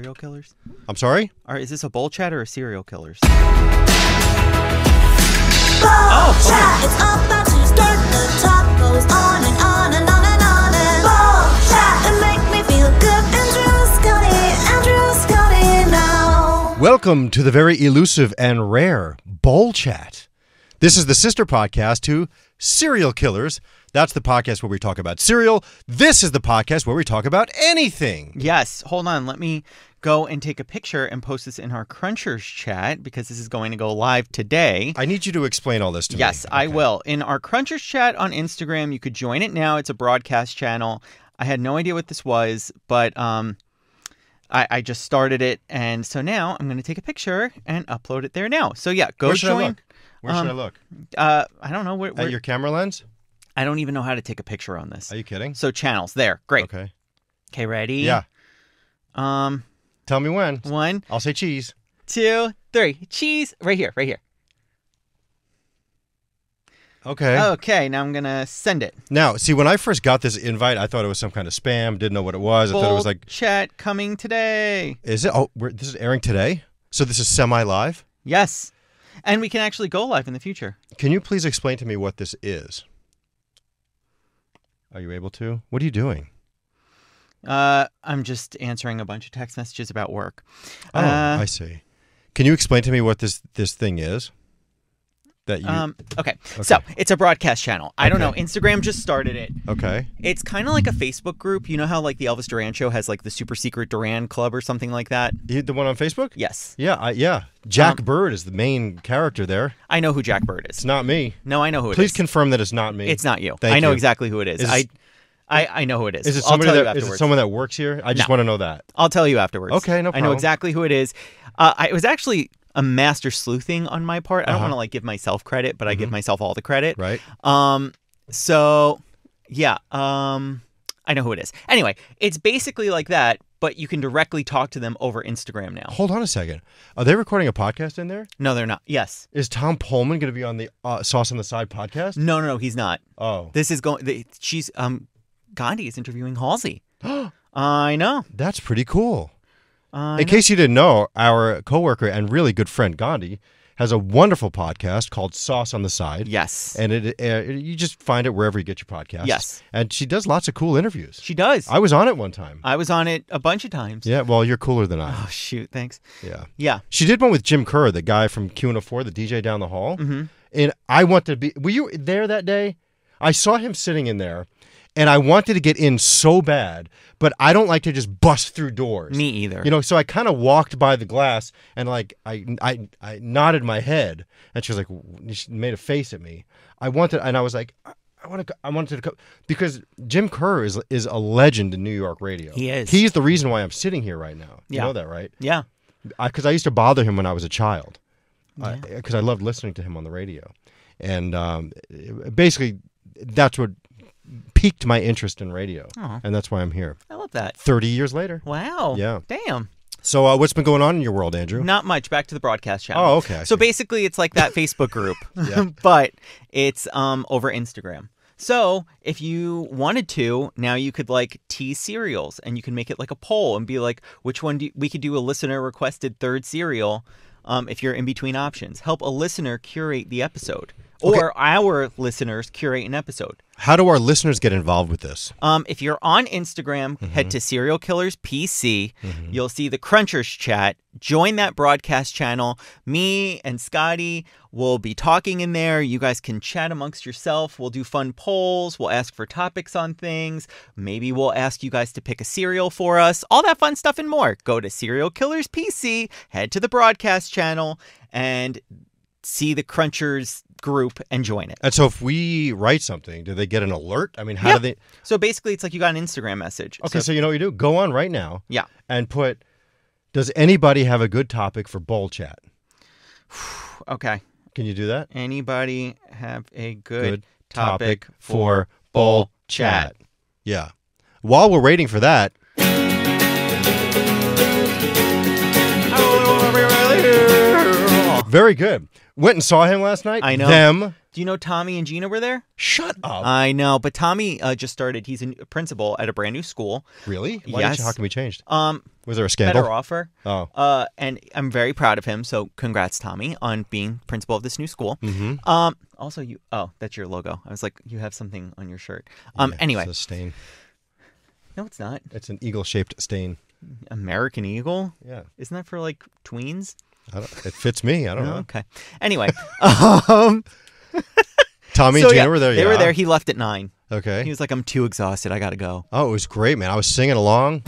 Serial killers? I'm sorry? Is this a bowl chat or a serial killers? Chat. It's about to start. The talk goes on and on and on and on and Ball Chat. It make me feel good. Andrew Scotty now. Welcome to the very elusive and rare Bowl Chat. This is the sister podcast to Serial Killers. That's the podcast where we talk about cereal. This is the podcast where we talk about anything. Yes. Hold on. Let me go and take a picture and post this in our Crunchers chat because this is going to go live today. I need you to explain all this to me. Yes, I will. In our Crunchers chat on Instagram, you could join it now. It's a broadcast channel. I had no idea what this was, but I just started it. And so now I'm going to take a picture and upload it there now. So yeah, go join. Where should I look? I don't know. Where, At your camera lens? I don't even know how to take a picture on this. Are you kidding? So channels there. Great. Okay, ready? Yeah. Tell me when. 1. I'll say cheese. 2, 3. Cheese. Right here. Okay. Okay, now I'm going to send it. Now, see, when I first got this invite, I thought it was some kind of spam. Didn't know what it was. I thought it was like... chat coming today. Is it? Oh, this is airing today? So this is semi-live? Yes. And we can actually go live in the future. Can you please explain to me what this is? Are you able to? What are you doing? I'm just answering a bunch of text messages about work. Oh, I see. Can you explain to me what this thing is? That you... Okay. So it's a broadcast channel. I don't know. Instagram just started it. Okay. It's kind of like a Facebook group. You know how like the Elvis Duran show has like the super secret Duran Club or something like that? The one on Facebook? Yes. Yeah. Jack Bird is the main character there. I know who Jack Bird is. It's not me. No, I know who it is. Please confirm that it's not me. It's not you. Thank I know you. exactly who it is. I know who it is. Is it I'll somebody tell you is afterwards. it someone that works here? I just want to know that. I'll tell you afterwards. Okay, no problem. I know exactly who it is. It was actually a master sleuthing on my part. I don't want to like give myself credit, but I give myself all the credit. Right. So yeah. I know who it is. Anyway, it's basically like that, but you can directly talk to them over Instagram now. Hold on a second. Are they recording a podcast in there? No, they're not. Yes. Is Tom Pullman going to be on the Sauce on the Side podcast? No, he's not. Oh. This is going. She's Gandhi is interviewing Halsey. I know. That's pretty cool. In case you didn't know, our coworker and really good friend Gandhi has a wonderful podcast called Sauce on the Side. Yes. And you just find it wherever you get your podcasts. Yes. And she does lots of cool interviews. She does. I was on it one time. I was on it a bunch of times. Yeah, well, you're cooler than I am. Oh, shoot. Thanks. Yeah. She did one with Jim Kerr, the guy from Q104, the DJ down the hall. Mm-hmm. And I wanted to be... Were you there that day? I saw him sitting in there, and I wanted to get in so bad, but I don't like to just bust through doors. Me either. You know, so I kind of walked by the glass, and like I nodded my head, and she was like, she made a face at me. I was like, I wanted to come because Jim Kerr is a legend in New York radio. He is. He's the reason why I'm sitting here right now. You Yeah. know that, right? Yeah. Because I used to bother him when I was a child, because I loved listening to him on the radio, and basically that's what piqued my interest in radio, and that's why I'm here. I love that. 30 years later. Wow. Yeah. Damn. So what's been going on in your world, Andrew? Not much. Back to the broadcast channel. Oh, okay. So basically, it's like that Facebook group, but it's over Instagram. So if you wanted to, now you could like tease cereals, and you can make it like a poll and be like, which one we could do a listener requested third cereal. If you're in between options, help a listener curate the episode, or our listeners curate an episode. How do our listeners get involved with this? If you're on Instagram, head to Serial Killers PC. You'll see the Crunchers chat. Join that broadcast channel. Me and Scotty will be talking in there. You guys can chat amongst yourself. We'll do fun polls. We'll ask for topics on things. Maybe we'll ask you guys to pick a cereal for us. All that fun stuff and more. Go to Serial Killers PC, head to the broadcast channel, and see the Crunchers group and join it. And so if we write something, do they get an alert? I mean, how do they... So basically, it's like you got an Instagram message. Okay, so you know what you do? Go on right now. Yeah. And put, does anybody have a good topic for Bowl Chat? Okay. Can you do that? Anybody have a good topic for Bowl Chat? Yeah. While we're waiting for that... Very good. Went and saw him last night. I know. Them. Do you know Tommy and Gina were there? Shut up. I know, but Tommy just started. He's a principal at a brand new school. Really? Yes. How come he changed? Was there a scandal? Better offer. Oh. And I'm very proud of him. So congrats, Tommy, on being principal of this new school. Mm-hmm. Also, that's your logo. I was like, you have something on your shirt. Yeah, Anyway. It's a stain. No, it's not. It's an eagle-shaped stain. American Eagle? Yeah. Isn't that for like tweens? It fits me. I don't know. Okay. Anyway. Tommy and Gina were there. They were there. He left at 9. Okay. He was like, I'm too exhausted. I got to go. Oh, it was great, man. I was singing along.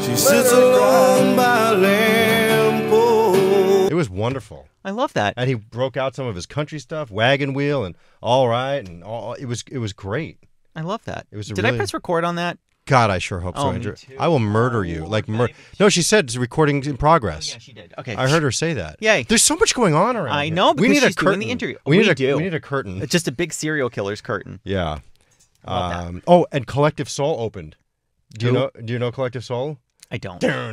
She sits alone by a lamppost. It was wonderful. I love that. And he broke out some of his country stuff, Wagon Wheel and All Right, and all. It was great. I love that. It was Did I press record on that? God, I sure hope so, Oh, me Andrew. too. I will murder you. No, she said it's recording in progress. Yeah, she did. Okay. I heard her say that. Yay. There's so much going on around I here. know, because we need she's a curtain. doing the interview. We We do. need a curtain. It's just a big serial killer's curtain. Yeah. Love that. Oh, and Collective Soul opened. Do you Who? know Collective Soul? I don't. Yeah.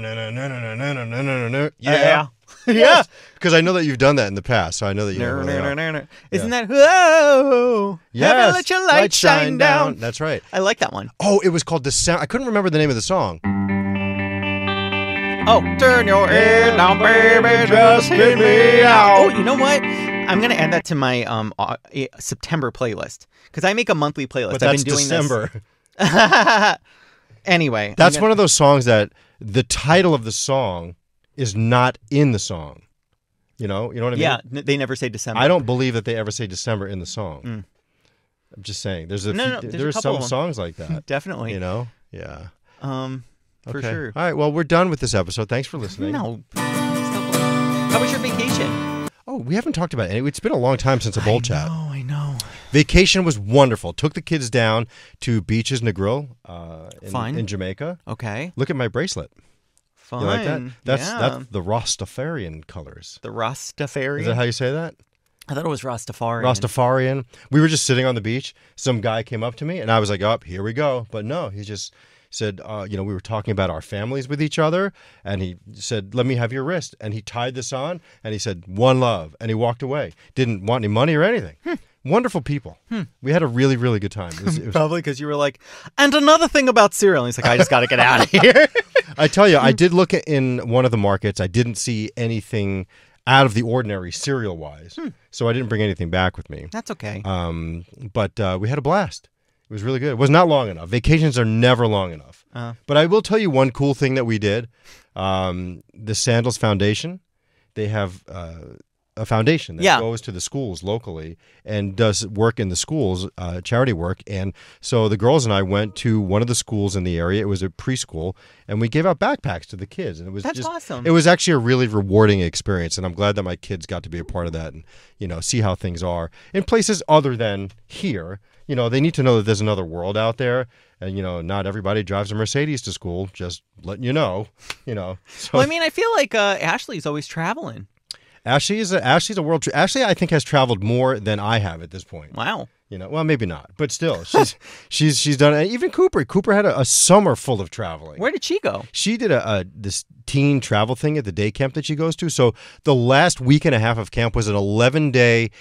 Yeah. Yeah. Because I know that you've done that in the past, so I know that you know who they are. Isn't that whoa? Yes. Heaven let your light shine down. That's right. I like that one. Oh, it was called December. I couldn't remember the name of the song. Oh, turn your head down, baby, just hit me out. Oh, you know what? I'm gonna add that to my September playlist because I make a monthly playlist. But I've that's been doing December. this. Anyway, That's one of those songs that the title of the song is not in the song. You know what I mean? Yeah, they never say December. I don't believe that they ever say December in the song. I'm just saying. There's there's a there's couple some of them. songs like that. Definitely. You know? Yeah. For Okay. sure. All right. Well, we're done with this episode. Thanks for listening. No. How was your vacation? Oh, we haven't talked about it. It's been a long time since a bowl chat. I know. Vacation was wonderful. Took the kids down to Beaches Negril Fine. in Jamaica. Okay. Look at my bracelet. Fine. You like that? That's yeah. the Rastafarian colors. The Rastafarian. Is that how you say that? I thought it was Rastafarian. Rastafarian. We were just sitting on the beach. Some guy came up to me, and I was like, "Oh, here we go." But no, he just said, we were talking about our families with each other, and he said, "Let me have your wrist." And he tied this on, and he said, "One love," and he walked away. Didn't want any money or anything. Wonderful people. We had a really, really good time. It was Probably because you were like, and another thing about cereal. And he's like, I just got to get out of here. I tell you, I did look in one of the markets. I didn't see anything out of the ordinary cereal-wise, so I didn't bring anything back with me. That's okay. But we had a blast. It was really good. It was not long enough. Vacations are never long enough. But I will tell you one cool thing that we did. The Sandals Foundation, they have a foundation that goes to the schools locally and does work in the schools, charity work. And so the girls and I went to one of the schools in the area. It was a preschool, and we gave out backpacks to the kids. And it was That's awesome. It was actually a really rewarding experience, and I'm glad that my kids got to be a part of that and see how things are in places other than here. They need to know that there's another world out there, and not everybody drives a Mercedes to school. Just letting you know. So. Well, I mean, I feel like Ashley's always traveling. Ashley's a world. Ashley, I think, has traveled more than I have at this point. Wow. Well, maybe not, but still, she's done it. Even Cooper. Cooper had a summer full of traveling. Where did she go? She did this teen travel thing at the day camp that she goes to. So the last week and a half of camp was an 11-day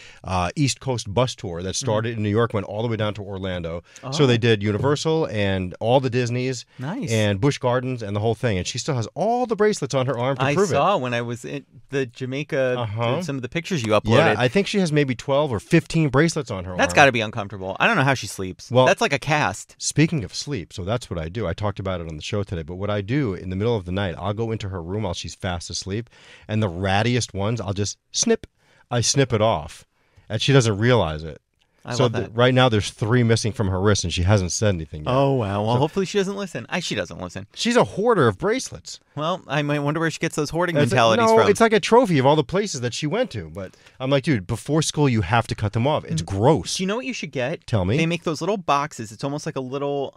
East Coast bus tour that started in New York, went all the way down to Orlando. Oh. So they did Universal and all the Disneys, Nice. and Busch Gardens and the whole thing. And she still has all the bracelets on her arm to I prove it. saw when I was in the Jamaica, some of the pictures you uploaded. Yeah, I think she has maybe 12 or 15 bracelets on her arm. That's got to be uncomfortable. I don't know how she sleeps. Well, that's like a cast. Speaking of sleep, so that's what I do. I talked about it on the show today, but what I do in the middle of the night, I'll go into her room while she's fast asleep, and the rattiest ones, I'll just snip. I snip it off, and she doesn't realize it. I love that. Right now, there's 3 missing from her wrist, and she hasn't said anything yet. Oh, wow. Well, hopefully she doesn't listen. She doesn't listen. She's a hoarder of bracelets. Well, I might wonder where she gets those hoarding mentalities no, from. it's like a trophy of all the places that she went to. But I'm like, dude, before school, you have to cut them off. It's gross. Do you know what you should get? Tell me. They make those little boxes. It's almost like a little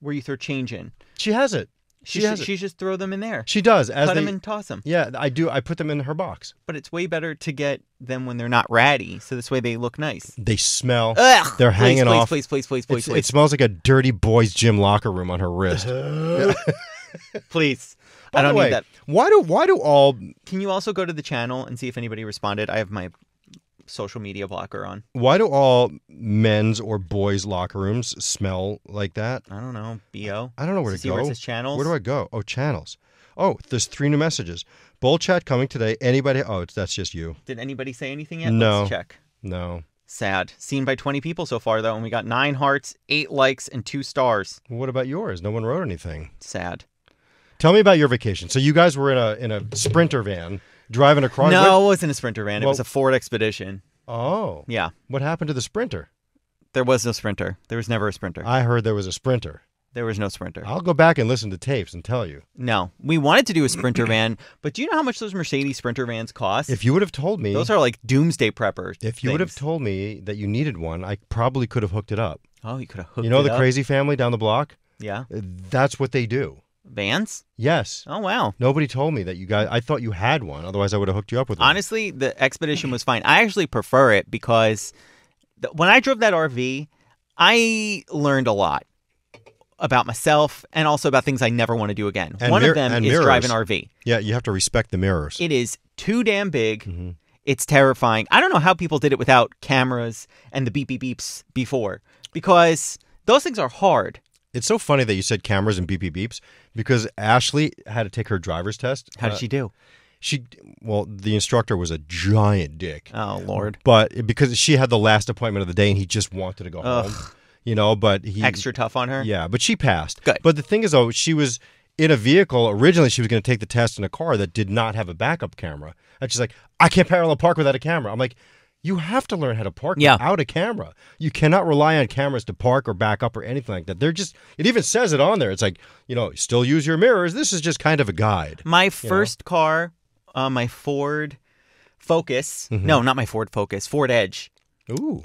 where you throw change in. She has it. She just throw them in there. She does. Cut them and toss them. Yeah, I do. I put them in her box. But it's way better to get them when they're not ratty, so this way they look nice. They smell. Ugh, They're hanging off. Please. It smells like a dirty boys' gym locker room on her wrist. Please. By I don't the way, need that. Why do all? Can you also go to the channel and see if anybody responded? I have my social media blocker on. Why do all men's or boys' locker rooms smell like that? I don't know. BO. I don't know where to See go. where it says channels? Where do I go? Oh, channels. Oh, there's 3 new messages. Bowl chat coming today. Anybody? Oh, that's just you. Did anybody say anything yet? No. Let's check. No. Sad. Seen by 20 people so far, though, and we got 9 hearts, 8 likes, and 2 stars. What about yours? No one wrote anything. Sad. Tell me about your vacation. So you guys were in a Sprinter van driving across. No, it wasn't a Sprinter van. It Well- was a Ford Expedition. Oh. Yeah. What happened to the Sprinter? There was no Sprinter. There was never a Sprinter. I heard there was a Sprinter. There was no Sprinter. I'll go back and listen to tapes and tell you. No. We wanted to do a Sprinter van, but do you know how much those Mercedes Sprinter vans cost? If you would have told me, Those are like doomsday preppers. if you would have things. told me that you needed one, I probably could have hooked it up. Oh, you could have hooked You know it the up? crazy family down the block? Yeah. That's what they do. Vans? Yes. Oh, wow. Nobody told me that you guys. I thought you had one. Otherwise, I would have hooked you up with one. Honestly, the Expedition was fine. I actually prefer it because when I drove that RV, I learned a lot about myself and also about things I never want to do again. And One of them is mirrors. drive an RV. Yeah, you have to respect the mirrors. It is too damn big. Mm-hmm. It's terrifying. I don't know how people did it without cameras and the beep beep beeps before because those things are hard. It's so funny that you said cameras and beep beep beeps because Ashley had to take her driver's test. How did she do? Well, the instructor was a giant dick. Oh, Lord. But because she had the last appointment of the day and he just wanted to go home, but he Extra tough on her? Yeah, but she passed. Good. But the thing is, though, she was in a vehicle. Originally, she was going to take the test in a car that did not have a backup camera. And she's like, I can't parallel park without a camera. I'm like, you have to learn how to park without a camera. You cannot rely on cameras to park or back up or anything like that. They're just, it even says it on there. It's like, still use your mirrors. This is just kind of a guide. My first car, my Ford Focus. Mm-hmm. No, not my Ford Focus. Ford Edge. Ooh.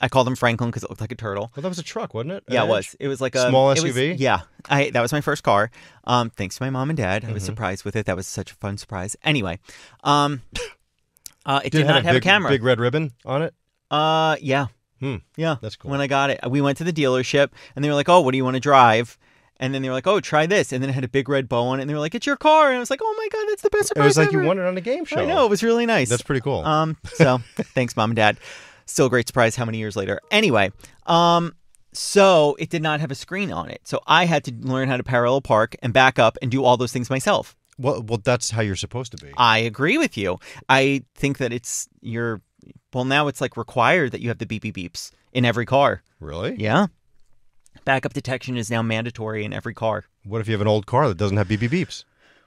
I called him Franklin because it looked like a turtle. Well, that was a truck, wasn't it? Yeah, An it was. Edge? It was like a Small it was- SUV? yeah, that was my first car. Thanks to my mom and dad, Mm-hmm. I was surprised with it. That was such a fun surprise. Anyway, it Did did it not have a big, camera. Big red ribbon on it? Yeah, yeah. That's cool. When I got it, we went to the dealership, and they were like, "Oh, what do you want to drive?" And then they were like, "Oh, try this." And then it had a big red bow on it, and they were like, "It's your car." And I was like, "Oh my god, that's the best It surprise was like ever." you won it on a game show. I know, it was really nice. That's pretty cool. So thanks, mom and dad. Still a great surprise how many years later. Anyway, so it did not have a screen on it. So I had to learn how to parallel park and back up and do all those things myself. Well, that's how you're supposed to be. I agree with you. I think that now it's like required that you have the beep beep beeps in every car. Really? Yeah. Backup detection is now mandatory in every car. What if you have an old car that doesn't have beep beep beeps?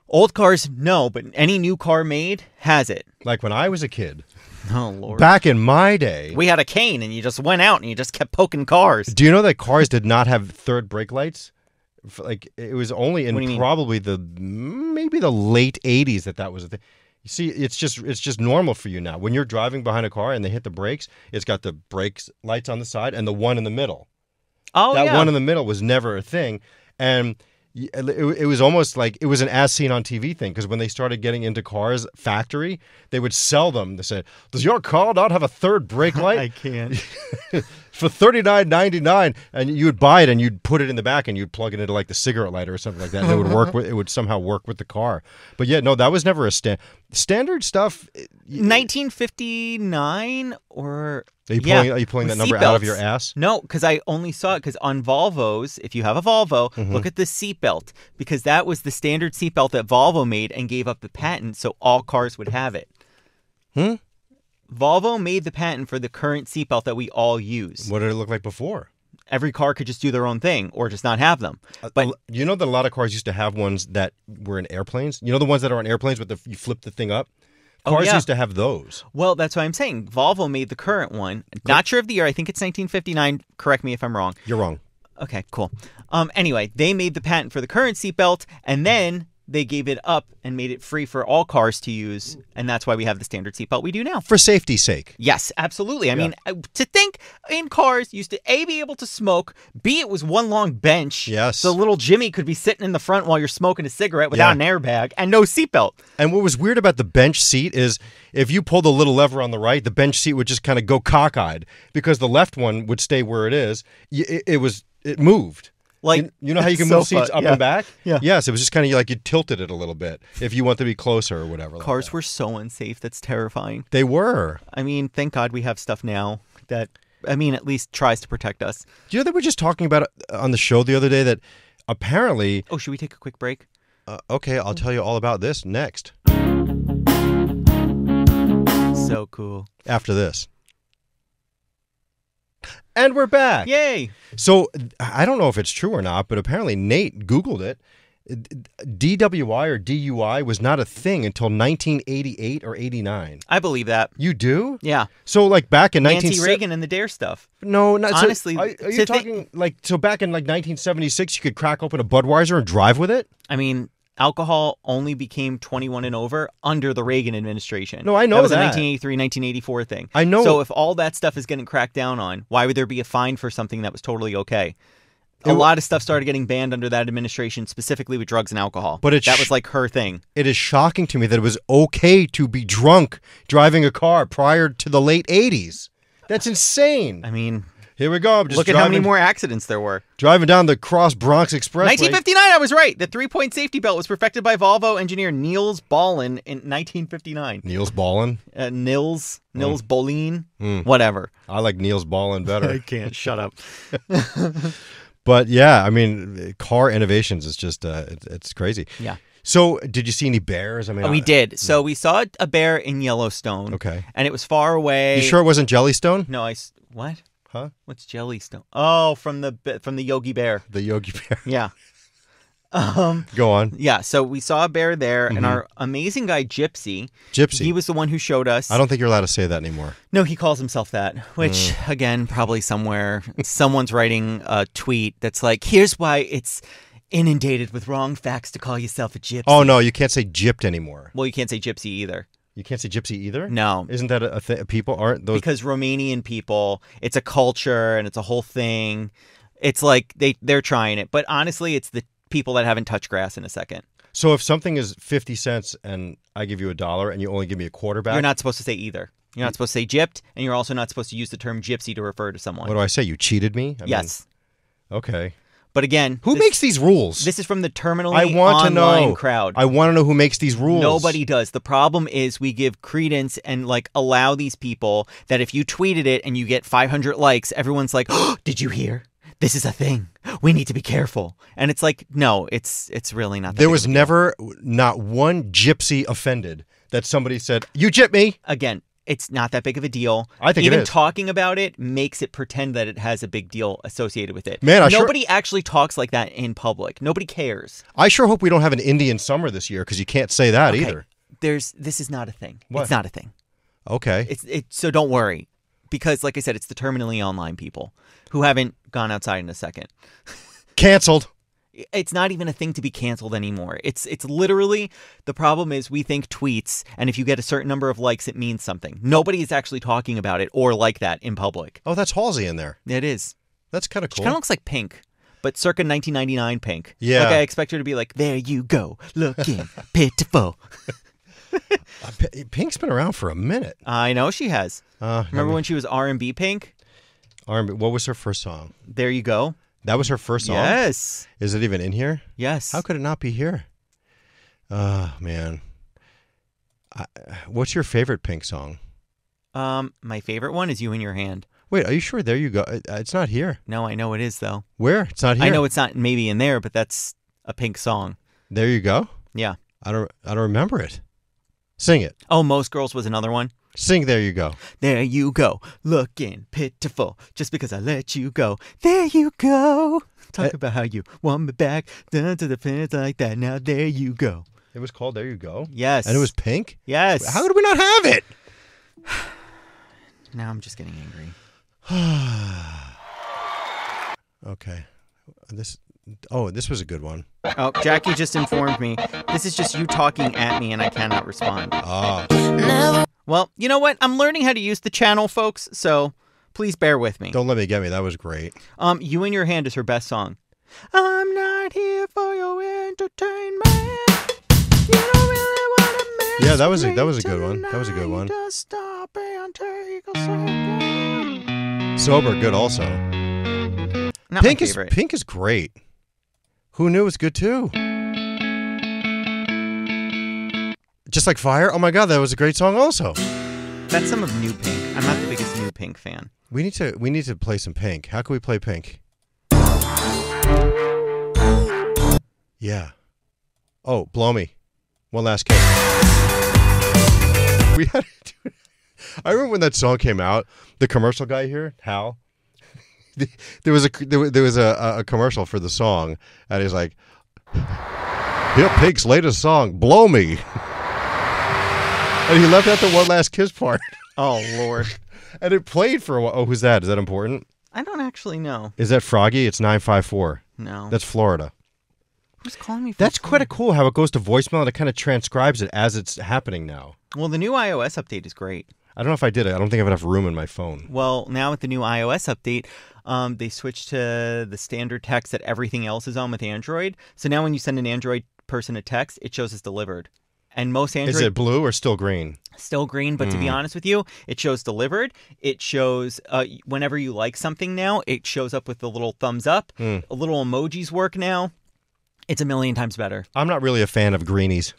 Old cars, no, but any new car made has it. Like when I was a kid, Oh, Lord. back in my day. We had a cane and you just went out and you just kept poking cars. Do you know that cars did not have third brake lights? Like it was only What do you in mean? probably maybe the late 80s that was a thing. You see, it's just normal for you now. When you're driving behind a car and they hit the brakes, it's got the brakes lights on the side and the one in the middle. Oh, That yeah. one in the middle was never a thing. And it was almost like it was an as seen on TV thing because when they started getting into cars factory, they would sell them. They said, "Does your car not have a third brake light?" I can't. For $39.99, and you would buy it and you'd put it in the back and you'd plug it into like the cigarette lighter or something like that. And it would work. It would somehow work with the car. But yeah, no, that was never a standard stuff. 1959 or Are you pulling with that number out of seatbelts. your ass? No, because I only saw it because on Volvos, if you have a Volvo, Mm-hmm. look at the seatbelt because that was the standard seatbelt that Volvo made and gave up the patent so all cars would have it. Volvo made the patent for the current seatbelt that we all use. What did it look like before? Every car could just do their own thing or just not have them. But You know that a lot of cars used to have ones that were in airplanes? You know the ones that are on airplanes with you flip the thing up? Cars yeah. used to have those. well, that's what I'm saying. Volvo made the current one. Not sure of the year. I think it's 1959. Correct me if I'm wrong. You're wrong. Okay, cool. Anyway, they made the patent for the current seatbelt, and then they gave it up and made it free for all cars to use, and that's why we have the standard seatbelt we do now. For safety's sake. Yes, absolutely. I mean, to think in cars, you used to A, be able to smoke, B, it was one long bench. Yes. So little Jimmy could be sitting in the front while you're smoking a cigarette without Yeah. an airbag and no seatbelt. And what was weird about the bench seat is if you pulled the little lever on the right, the bench seat would just kind of go cockeyed because the left one would stay where it is. It moved. Like, you know how you can so move seats fun. up Yeah. and back? Yeah. Yes, it was just kind of like you tilted it a little bit if you want to be closer or whatever. like Cars that. were so unsafe. That's terrifying. They were. I mean, thank God we have stuff now that, I mean, at least tries to protect us. Do you know that we're just talking about on the show the other day that apparently... Oh, should we take a quick break? Okay, I'll tell you all about this next. So cool. After this. And we're back. Yay. So I don't know if it's true or not, but apparently Nate Googled it. DWI or DUI was not a thing until 1988 or 89. I believe that. You do? Yeah. So like back in Nancy Reagan and the DARE stuff. No, not Honestly, So, are to you talking like so back in like 1976 you could crack open a Budweiser and drive with it? I mean, alcohol only became 21 and over under the Reagan administration. No, I know that was a that. 1983, 1984 thing. I know. So if all that stuff is getting cracked down on, why would there be a fine for something that was totally okay? A lot of stuff started getting banned under that administration, specifically with drugs and alcohol. But that was like her thing. It is shocking to me that it was okay to be drunk driving a car prior to the late 80s. That's insane. I mean, Here we go. I'm just look at how many more accidents there were. driving down the Cross Bronx Expressway. 1959, I was right. The 3-point safety belt was perfected by Volvo engineer Niels Bohlin in 1959. Niels Ballin. Nils Bohlin, whatever. I like Niels Ballin better. Can't shut up. But yeah, I mean, car innovations is just it's crazy. Yeah. So, did you see any bears? I mean, We did. So we saw a bear in Yellowstone. Okay. And it was far away. You sure it wasn't Jellystone? No, what? Huh? What's Jellystone? Oh, from the Yogi Bear. The Yogi Bear. Yeah. Go on. Yeah. So we saw a bear there, and our amazing guy Gypsy. Gypsy. He was the one who showed us. I don't think you're allowed to say that anymore. No, he calls himself that, which, again, probably somewhere someone's writing a tweet that's like, here's why it's inundated with wrong facts to call yourself a gypsy. Oh, no, you can't say gypped anymore. Well, you can't say gypsy either. You can't say gypsy either? No. Isn't that a thing? People aren't those. Because Romanian people, it's a culture and it's a whole thing. It's like they're trying it. But honestly, it's the people that haven't touched grass in a second. So if something is 50 cents and I give you $1 and you only give me a quarter back. You're not supposed to say either. You're not supposed to say gypped, and you're also not supposed to use the term gypsy to refer to someone. What do I say? You cheated me? I Yes. mean, okay. But again, Who makes these rules? This is from the terminally I want to online know. crowd. I want to know who makes these rules. Nobody does. The problem is we give credence and like allow these people that if you tweeted it and you get 500 likes, everyone's like, oh, did you hear? This is a thing. We need to be careful. And it's like, no, it's really not that There big was of a deal. never not one gypsy offended that somebody said, you gypped me. Again, it's not that big of a deal. I think it even is. talking about it makes it pretend that it has a big deal associated with it. Man, Nobody actually talks like that in public. Nobody cares. I sure hope we don't have an Indian summer this year because you can't say that Okay, either. This is not a thing. What? It's not a thing. Okay. So don't worry, because like I said, it's the terminally online people who haven't gone outside in a second. Canceled. It's not even a thing to be canceled anymore. It's literally, the problem is we think tweets, and if you get a certain number of likes, it means something. Nobody is actually talking about it or like that in public. Oh, that's Halsey in there. It is. That's kind of She cool. kind of looks like Pink, but circa 1999 Pink. Yeah. Like I expect her to be like, there you go, looking pitiful. Pink's been around for a minute. I know she has. Remember when she was R&B Pink? R&B. What was her first song? There you go. That was her first song? Yes. Is it even in here? Yes. How could it not be here? Man. What's your favorite Pink song? My favorite one is You in Your Hand. Wait, are you sure? There you go. It's not here. No, I know it is, though. Where? It's not here. I know it's not maybe in there, but that's a Pink song. There you go. Yeah. I don't remember it. Sing it. Oh, Most Girls was another one. Sing There You Go. There you go, looking pitiful, just because I let you go. There you go. Talk about how you want me back, down to the fence like that. Now there you go. It was called There You Go? Yes. And it was Pink? Yes. How did we not have it? Now I'm just getting angry. Okay. This was a good one. Oh, Jackie just informed me. This is just you talking at me and I cannot respond. Oh. Never Well, you know what? I'm learning how to use the channel, folks, so please bear with me. Don't let me get me. That was great. You in Your Hand is her best song. I'm not here for your entertainment. You don't really want to mess Yeah, that was a with good one. That was a good one. tonight. Just stop and take a second. Sober, good also. Not Pink my is favorite. Pink is great. Who Knew was good too. Just Like Fire. Oh my God, that was a great song also. That's some of New Pink. I'm not the biggest New Pink fan. We need to play some Pink. How can we play Pink? Yeah. Oh, Blow Me. One Last Kiss. We had to do it. I remember when that song came out, the commercial guy here, Hal, there was a commercial for the song, and he's like, "Here, Pink's latest song, Blow Me." And he left out the One Last Kiss part. Oh, Lord. And it played for a while. Oh, who's that? Is that important? I don't actually know. Is that Froggy? It's 954. No. That's Florida. Who's calling me? That's quite a cool how it goes to voicemail and it kind of transcribes it as it's happening now. Well, the new iOS update is great. I don't know if I did it. I don't think I have enough room in my phone. Well, now with the new iOS update, they switched to the standard text that everything else is on with Android. So now when you send an Android person a text, it shows it's delivered. And most Android... Is it blue or still green? Still green, but to be honest with you, it shows delivered. It shows whenever you like something now, it shows up with the little thumbs up. Little emojis work now. It's a million times better. I'm not really a fan of greenies.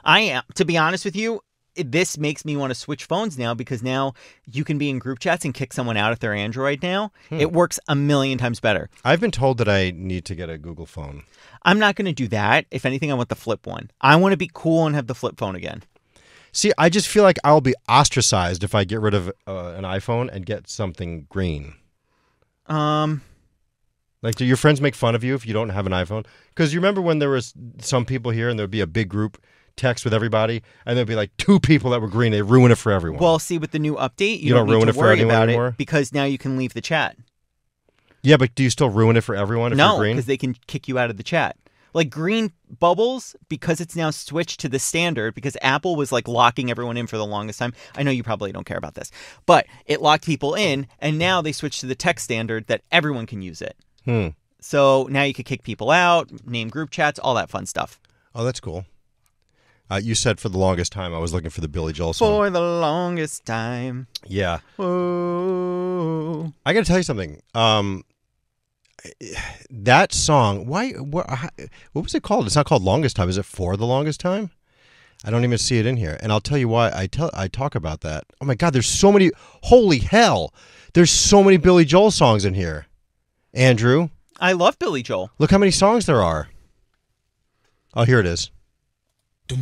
I am. To be honest with you, this makes me want to switch phones now because now you can be in group chats and kick someone out if they're Android now. It works a million times better. I've been told that I need to get a Google phone. I'm not going to do that. If anything, I want the flip one. I want to be cool and have the flip phone again. See, I just feel like I'll be ostracized if I get rid of an iPhone and get something green. Like, do your friends make fun of you if you don't have an iPhone? Because you remember when there was some people here and there would be a big group text with everybody, and there'd be like 2 people that were green. They ruin it for everyone. Well, see, with the new update, you don't don't ruin need it to for worry anyone about anymore? it because now you can leave the chat. Yeah, but do you still ruin it for everyone if you're No, green? because they can kick you out of the chat. Like green bubbles, because it's now switched to the standard, because Apple was like locking everyone in for the longest time. I know you probably don't care about this, but it locked people in, and now they switched to the text standard that everyone can use it. So now you could kick people out, name group chats, all that fun stuff. Oh, that's cool. You said for the longest time I was looking for the Billy Joel song. For the longest time. Yeah. Whoa. I got to tell you something. That song, what was it called? It's not called Longest Time. Is it For the Longest Time? I don't even see it in here. And I'll tell you why I talk about that. Oh my God, there's so many. Holy hell. There's so many Billy Joel songs in here. Andrew. I love Billy Joel. Look how many songs there are. Oh, here it is. For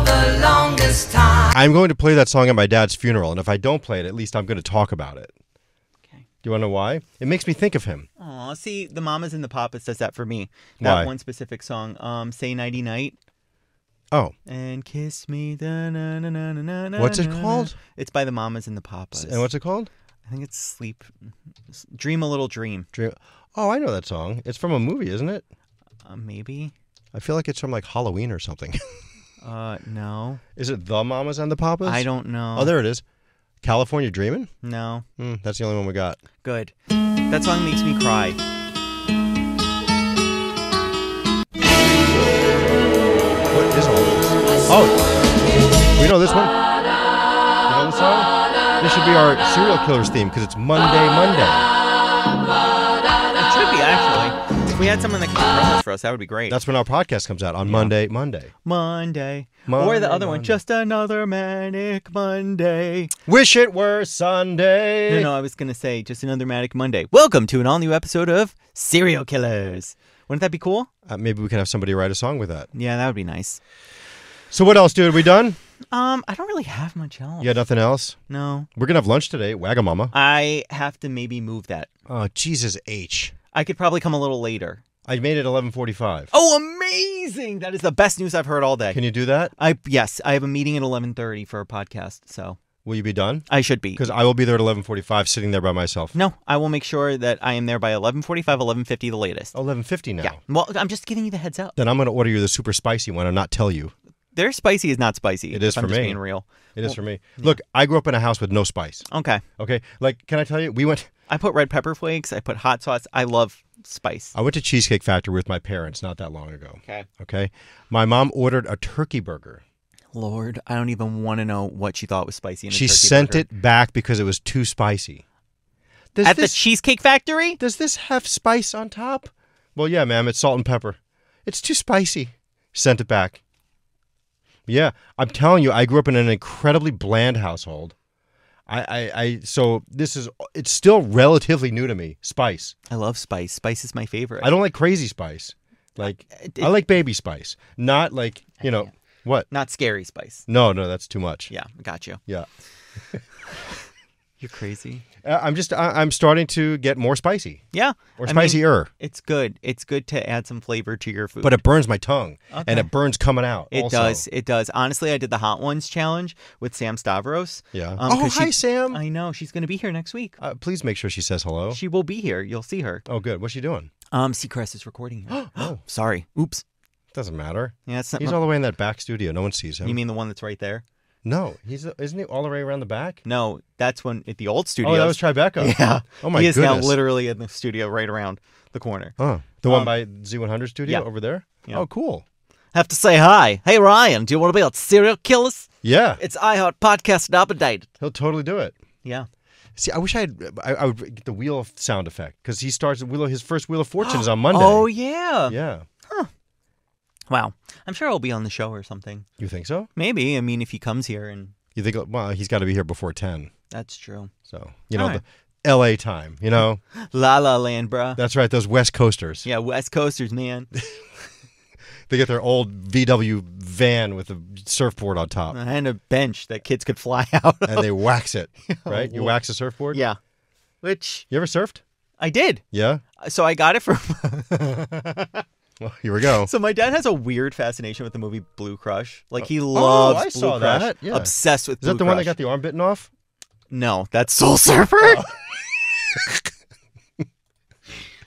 the longest time. I'm going to play that song at my dad's funeral, and if I don't play it, at least I'm going to talk about it. Okay. Do you want to know why? It makes me think of him. Aw, see, the Mamas and the Papas does that for me. That Why? one specific song, Say Nighty Night. Oh. And Kiss Me. Da-na-na-na-na-na-na. What's it called? It's by the Mamas and the Papas. And what's it called? I think it's Sleep. Dream a Little Dream. Oh, I know that song. It's from a movie, isn't it? Maybe. I feel like it's from like Halloween or something. No. Is it The Mamas and the Papas? I don't know. Oh, there it is. California Dreamin'? No. That's the only one we got. Good. That song makes me cry. What is all this? Oh, we know this one. You know this song? This should be our serial killers theme because it's Monday. It should be, actually. If we had someone that could do promos for us, that would be great. That's when our podcast comes out on Monday. Monday. Or the other one, Monday. Just Another Manic Monday. Wish it were Sunday. No, I was going to say Just Another Manic Monday. Welcome to an all-new episode of Serial Killers. Wouldn't that be cool? Maybe we can have somebody write a song with that. Yeah, that would be nice. So what else, dude? We done? I don't really have much else. You got nothing else? No. We're going to have lunch today, Wagamama. I have to maybe move that. Oh, Jesus H. I could probably come a little later. I made it 11:45. Oh, amazing! That is the best news I've heard all day. Can you do that? Yes, I have a meeting at 11:30 for a podcast, so Will you be done? I should be. Because I will be there at 11:45 sitting there by myself. No, I will make sure that I am there by 11:45, 11:50 the latest. 11:50 now. Yeah. Well, I'm just giving you the heads up. Then I'm going to order you the super spicy one and not tell you. Their spicy is not spicy. It is if I'm for just me. being real. It is for me. Look, I grew up in a house with no spice. Okay. Okay? Like, can I tell you? I put red pepper flakes. I put hot sauce. I love spice. I went to Cheesecake Factory with my parents not that long ago. Okay. Okay? My mom ordered a turkey burger. Lord, I don't even want to know what she thought was spicy in a She turkey sent burger. it back because it was too spicy. At the Cheesecake Factory? Does this have spice on top? Well, yeah, ma'am. It's salt and pepper. It's too spicy. Sent it back. Yeah, I'm telling you, I grew up in an incredibly bland household. So it's still relatively new to me. Spice. I love spice. Spice is my favorite. I don't like crazy spice. Like I like baby spice, not like what? Not scary spice. No, that's too much. Yeah, got you. Yeah. You're crazy. I'm starting to get more spicy. Yeah. Or spicier. It's good. It's good to add some flavor to your food. But it burns my tongue. Okay. And it burns coming out. It does. It does. Honestly, I did the Hot Ones challenge with Sam Stavros. Yeah. Hi, Sam. I know. She's going to be here next week. Please make sure she says hello. She will be here. You'll see her. Oh, good. What's she doing? Seacrest is recording here. Oh, sorry. Oops. Doesn't matter. Yeah, he's all the way in that back studio. No one sees him. You mean the one that's right there? No, isn't he all the way around the back? No, that's at the old studio. Oh, that was Tribeca. Yeah. Oh my goodness. He is now literally in the studio right around the corner. Oh, the one by Z100 studio over there? Yeah. Oh, cool. Have to say hi. Hey, Ryan, do you want to be on Serial Killers? Yeah. It's iHeart Podcast updated. He'll totally do it. Yeah. See, I wish I would get the wheel sound effect because he starts his first Wheel of Fortune is on Monday. Oh, yeah. Yeah. Huh. Wow. I'm sure he'll be on the show or something. You think so? Maybe. I mean, if he comes here and... You think, well, he's got to be here before 10. That's true. So, the L.A. time, La La Land, bro. That's right, those West Coasters. Yeah, West Coasters, man. They get their old VW van with a surfboard on top. And a bench that kids could fly out of. And they wax it, right? You wax a surfboard? Yeah. Which... You ever surfed? I did. Yeah? So I got it from... Well, here we go. So my dad has a weird fascination with the movie Blue Crush. Like, he loves I Blue saw Crush. that. Yeah. Obsessed with Blue Crush. Is that the one that got the arm bitten off? No, that's Soul Surfer. Oh.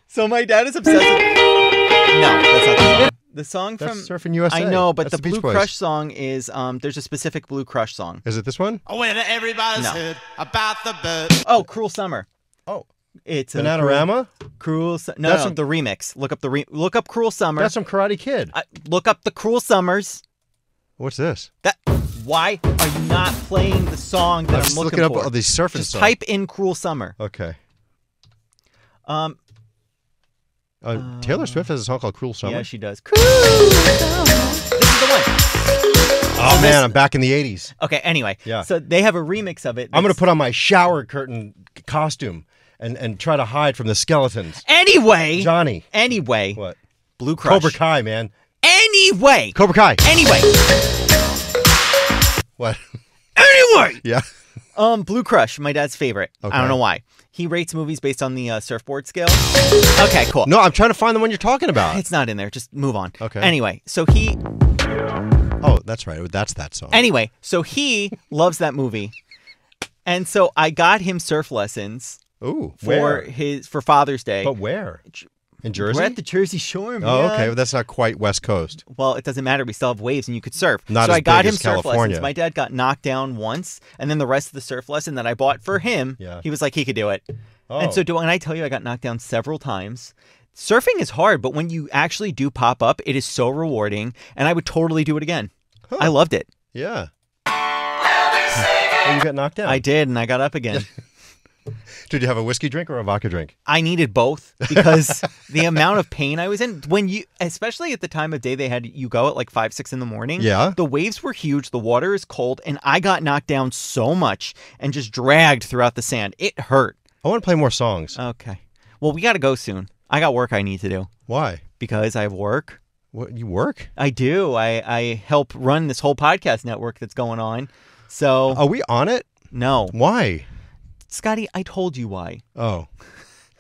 So my dad is obsessed with... No, that's not the song. The song that's from... Surfing USA. I know, but that's the Blue Crush song is... there's a specific Blue Crush song. Is it this one? When everybody's heard about the bird. Oh, Cruel Summer. Oh. It's Bananarama? Cruel No, the remix. Look up Cruel Summer. That's from Karate Kid. Look up the Cruel Summers. What's this? Why are you not playing the song that I'm looking up for? all these surfing Just songs. type in Cruel Summer. Okay. Taylor Swift has a song called Cruel Summer. Yeah, she does. Cruel Summer. This is the one. Oh, man, I'm back in the 80s. Okay, anyway. Yeah. So they have a remix of it. I'm going to put on my shower curtain costume and try to hide from the skeletons. Anyway. Johnny. Anyway. What? Blue Crush. Cobra Kai, man. Anyway. Cobra Kai. Anyway. What? Anyway. Yeah. Blue Crush, my dad's favorite. Okay. I don't know why. He rates movies based on the surfboard scale. Okay, cool. No, I'm trying to find the one you're talking about. It's not in there. Just move on. Okay. Anyway, so he... Oh, that's right. That's that song. Anyway, so he loves that movie. And so I got him surf lessons. Ooh, for Father's Day. But where? In Jersey? We're at the Jersey Shore, man. Oh, okay. Well, that's not quite West Coast. Well, it doesn't matter. We still have waves and you could surf. Not so as I got big him as surf California. lessons. My dad got knocked down once, and then the rest of the surf lesson that I bought for him, he was like, he could do it. Oh. And so when I tell you I got knocked down several times, surfing is hard, but when you actually do pop up, it is so rewarding, and I would totally do it again. Huh. I loved it. Yeah. Oh, you got knocked down? I did, and I got up again. Did you have a whiskey drink or a vodka drink? I needed both because the amount of pain I was in especially at the time of day they had you go at like 5, 6 in the morning. Yeah. The waves were huge. The water is cold. And I got knocked down so much and just dragged throughout the sand. It hurt. I want to play more songs. Okay. Well, we got to go soon. I got work I need to do. Why? Because I have work. What, you work? I do. I help run this whole podcast network that's going on. So. Are we on it? No. Why? Scotty, I told you why. Oh.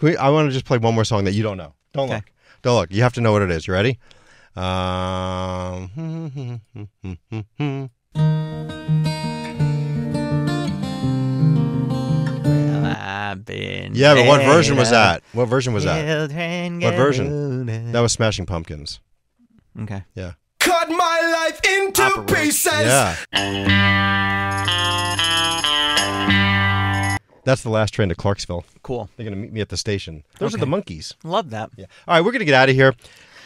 I want to just play one more song that you don't know. Don't look. Don't look. You have to know what it is. You ready? I've been. Yeah, but what version was that? What version was that? What version? version? That was Smashing Pumpkins. Okay. Yeah. Cut my life into pieces. Yeah. That's the last train to Clarksville. Cool. They're going to meet me at the station. Those are the Monkees. Love that. Yeah. All right, we're going to get out of here.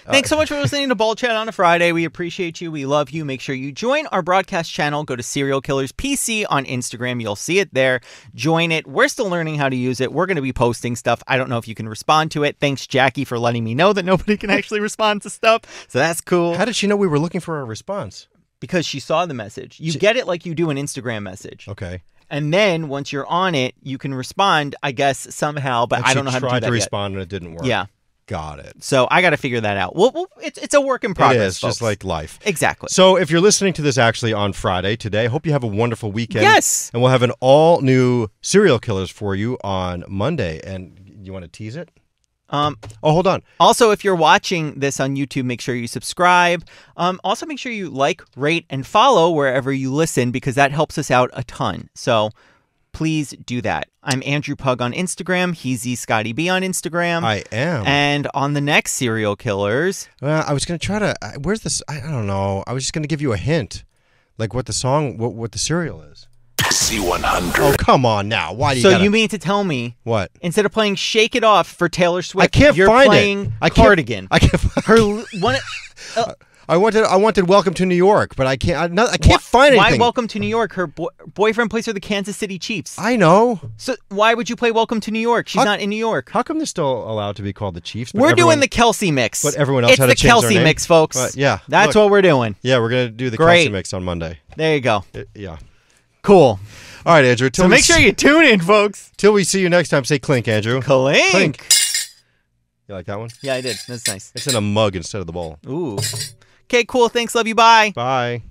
Thanks so much for listening to Ball Chat on a Friday. We appreciate you. We love you. Make sure you join our broadcast channel. Go to Serial Killers PC on Instagram. You'll see it there. Join it. We're still learning how to use it. We're going to be posting stuff. I don't know if you can respond to it. Thanks, Jackie, for letting me know that nobody can actually respond to stuff. So that's cool. How did she know we were looking for a response? Because she saw the message. You get it like you do an Instagram message. Okay. And then once you're on it, you can respond, I guess, somehow. But I don't know how to do that tried to respond and it didn't work. Yeah. Got it. So I got to figure that out. Well, it's a work in progress. It is, folks. just like life. Exactly. So if you're listening to this actually on Friday today, hope you have a wonderful weekend. Yes. And we'll have an all-new Serial Killers for you on Monday. And you want to tease it? Hold on. Also, if you're watching this on YouTube, make sure you subscribe. Also, make sure you like, rate, and follow wherever you listen because that helps us out a ton. So please do that. I'm Andrew Pug on Instagram. He's Scotty B on Instagram. I am. And on the next Serial Killers. Well, I was going to try to... where's this? I don't know. I was just going to give you a hint. Like what the song, what the cereal is. C100. Oh, come on now. Why do you So gotta... you mean to tell me... What? Instead of playing Shake It Off for Taylor Swift, I can't you're find playing it. I Cardigan. can't... Her one... I wanted Welcome to New York, but I can't find anything. Why Welcome to New York? Her boyfriend plays for the Kansas City Chiefs. I know. So why would you play Welcome to New York? She's not in New York. How come they're still allowed to be called the Chiefs? We're doing the Kelsey mix. But everyone else had to change their It's the Kelsey name? mix, folks. Yeah. That's what we're doing. Yeah, we're going to do the Great. Kelsey mix on Monday. There you go. Yeah. Cool. All right, Andrew. So make sure you tune in, folks. Till we see you next time, say clink, Andrew. Clink. Clink. You like that one? Yeah, I did. That's nice. It's in a mug instead of the bowl. Ooh. Okay, cool. Thanks. Love you. Bye. Bye.